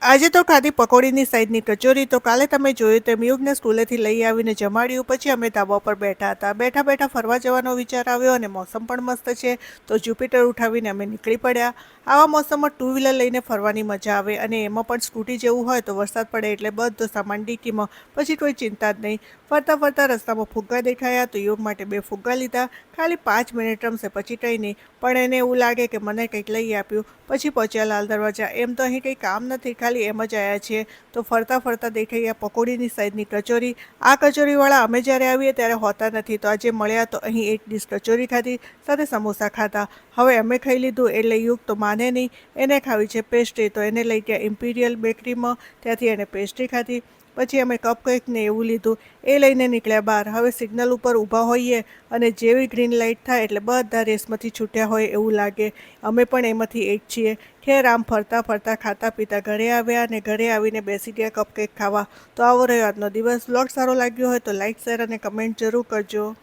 આજે તો ખાધી પકોડીની સાઈઝની કચોરી. તો કાલે તમે જોયું તેમ યુગને સ્કૂલેથી લઈ આવીને જમાડ્યું. પછી અમે ધાબા પર બેઠા હતા. બેઠા બેઠા ફરવા જવાનો વિચાર આવ્યો અને મોસમ પણ મસ્ત છે. તો જ્યુપિટર ઉઠાવીને અમે નીકળી પડ્યા. આવા મોસમમાં ટુ વ્હીલર લઈને ફરવાની મજા આવે, અને એમાં પણ સ્કૂટી જેવું હોય તો વરસાદ પડે એટલે બધો સામાન ડીકીમાં, પછી કોઈ ચિંતા જ નહીં. ફરતા ફરતા રસ્તામાં ફુગ્ગા દેખાયા તો યુગ માટે 2 ફુગ્ગા લીધા. ખાલી 5 મિનિટ રમશે પછી કંઈ નહીં, પણ એને એવું લાગે કે મને કંઈક લઈ આપ્યું. પછી પહોંચ્યા લાલ દરવાજા. એમ તો અહીં કંઈ કામ નથી, ખાલી એમ જ આવ્યા છીએ. તો ફરતા ફરતા દેખાઈ ગયા પકોડીની સાઈઝની કચોરી. આ કચોરીવાળા અમે જ્યારે આવીએ ત્યારે હોતા નથી, તો આજે મળ્યા તો અહીં એક ડીશ કચોરી ખાધી, સાથે સમોસા ખાધા. હવે અમે ખાઈ લીધું એટલે યુગ તો માને નહીં. એને ખાવી છે પેસ્ટ્રી, તો એને લઈ ગયા ઇમ્પિરિયલ બેકરીમાં. ત્યાંથી એને પેસ્ટ્રી ખાધી. પછી અમે કપકેક ને એવું લીધું. એ લઈને નીકળ્યા બહાર. હવે સિગ્નલ ઉપર ઊભા હોઈએ અને જેવી ગ્રીન લાઇટ થાય એટલે બધા રેસમાંથી છૂટ્યા હોય એવું લાગે. અમે પણ એમાંથી એક છીએ. ખેર આમ ફરતા ફરતા ખાતા પીતા ઘરે આવ્યા, અને ઘરે આવીને બેસી ગયા કપકેક ખાવા. તો આવો રહ્યો આજનો દિવસ. વ્લોગ સારો લાગ્યો હોય તો લાઇક, શેર અને કમેન્ટ જરૂર કરજો.